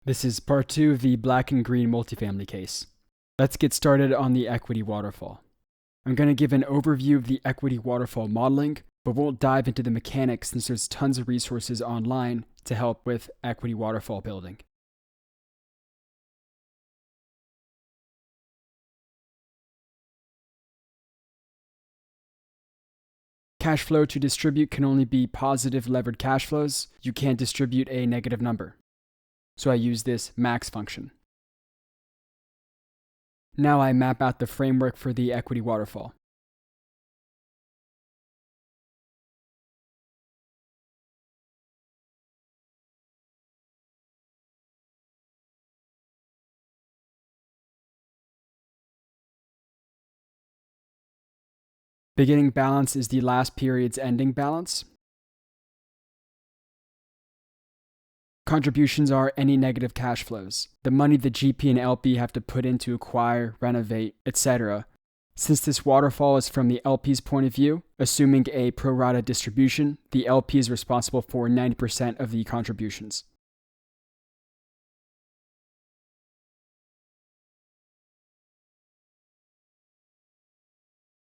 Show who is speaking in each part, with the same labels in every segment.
Speaker 1: This is part 2 of the black and green multifamily case. Let's get started on the equity waterfall. I'm going to give an overview of the equity waterfall modeling, but won't dive into the mechanics since there's tons of resources online to help with equity waterfall building. Cash flow to distribute can only be positive levered cash flows. You can't distribute a negative number. So I use this max function. Now I map out the framework for the equity waterfall. Beginning balance is the last period's ending balance. Contributions are any negative cash flows, the money the GP and LP have to put in to acquire, renovate, etc. Since this waterfall is from the LP's point of view, assuming a pro rata distribution, the LP is responsible for 90% of the contributions.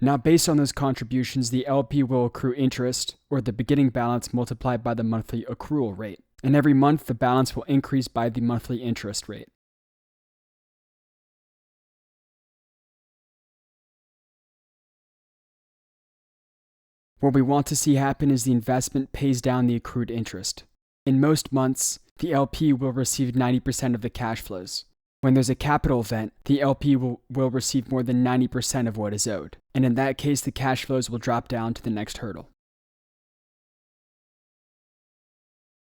Speaker 1: Now, based on those contributions, the LP will accrue interest, or the beginning balance multiplied by the monthly accrual rate. And every month, the balance will increase by the monthly interest rate. What we want to see happen is the investment pays down the accrued interest. In most months, the LP will receive 90% of the cash flows. When there's a capital event, the LP will receive more than 90% of what is owed. And in that case, the cash flows will drop down to the next hurdle.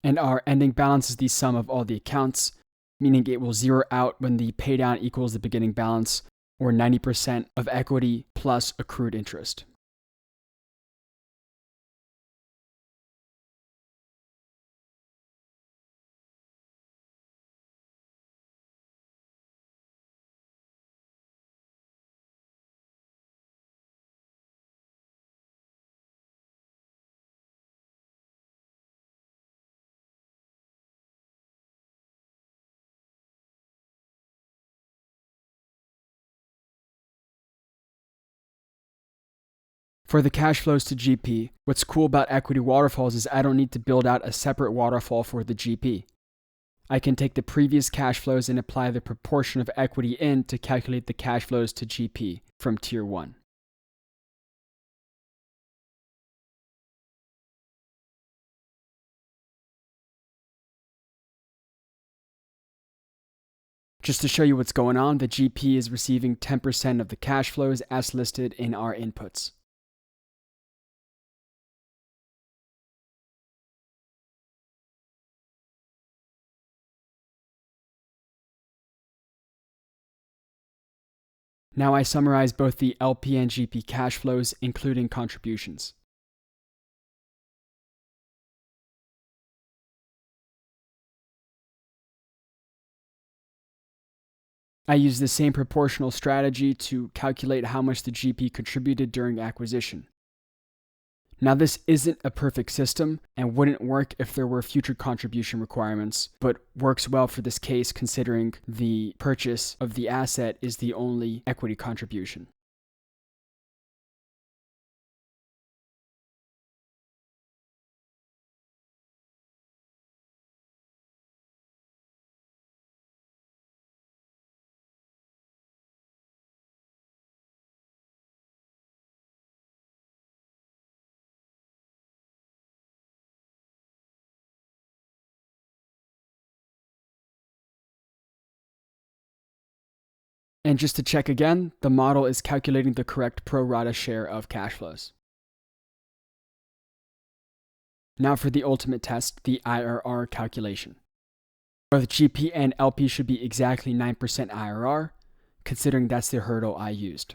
Speaker 1: And our ending balance is the sum of all the accounts, meaning it will zero out when the paydown equals the beginning balance, or 90% of equity plus accrued interest. For the cash flows to GP, what's cool about equity waterfalls is I don't need to build out a separate waterfall for the GP. I can take the previous cash flows and apply the proportion of equity in to calculate the cash flows to GP from Tier 1. Just to show you what's going on, the GP is receiving 10% of the cash flows as listed in our inputs. Now I summarize both the LP and GP cash flows, including contributions. I use the same proportional strategy to calculate how much the GP contributed during acquisition. Now, this isn't a perfect system and wouldn't work if there were future contribution requirements, but works well for this case considering the purchase of the asset is the only equity contribution. And just to check again, the model is calculating the correct pro rata share of cash flows. Now for the ultimate test, the IRR calculation. Both GP and LP should be exactly 9% IRR, considering that's the hurdle I used.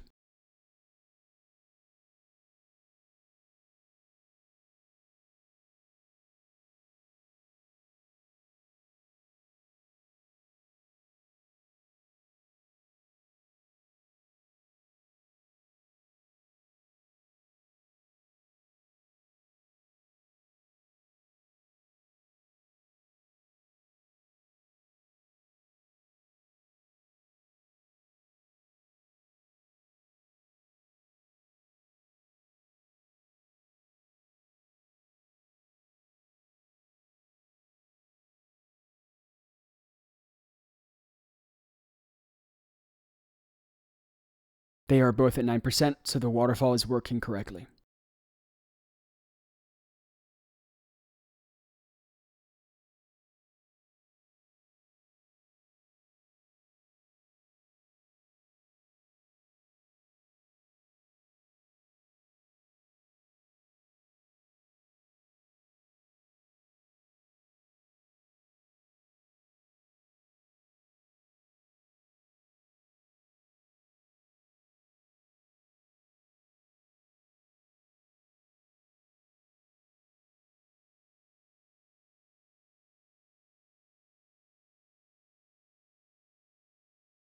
Speaker 1: They are both at 9%, so the waterfall is working correctly.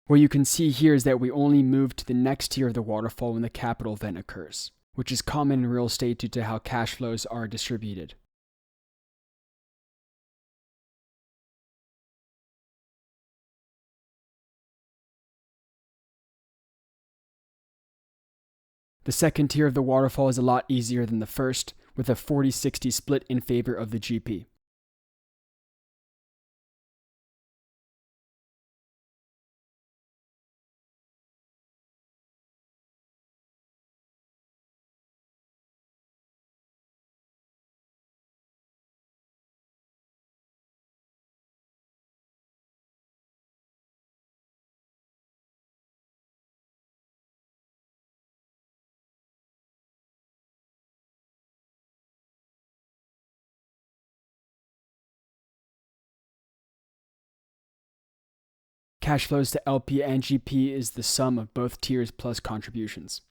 Speaker 1: What you can see here is that we only move to the next tier of the waterfall when the capital event occurs, which is common in real estate due to how cash flows are distributed. The second tier of the waterfall is a lot easier than the first, with a 40-60 split in favor of the GP. Cash flows to LP and GP is the sum of both tiers plus contributions.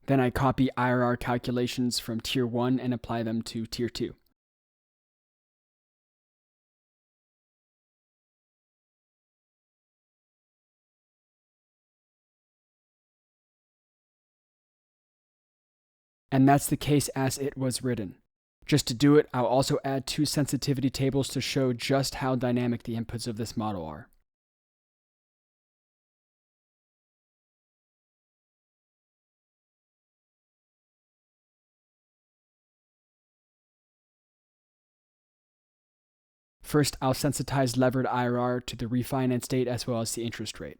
Speaker 1: Then I copy IRR calculations from Tier 1 and apply them to Tier 2. And that's the case as it was written. Just to do it, I'll also add 2 sensitivity tables to show just how dynamic the inputs of this model are. First, I'll sensitize levered IRR to the refinance date as well as the interest rate.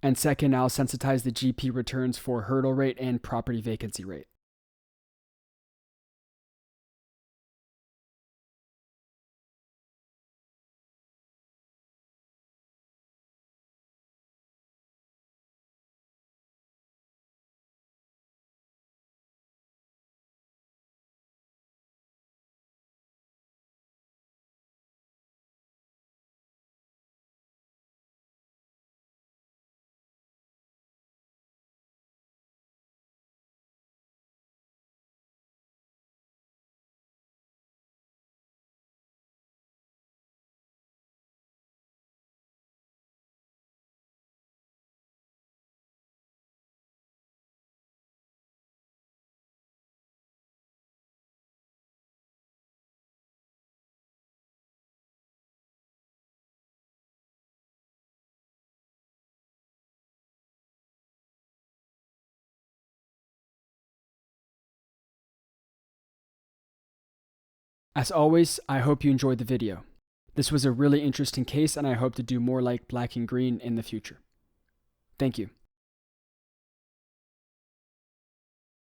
Speaker 1: And second, I'll sensitize the GP returns for hurdle rate and property vacancy rate. As always, I hope you enjoyed the video. This was a really interesting case, and I hope to do more like black and green in the future. Thank you.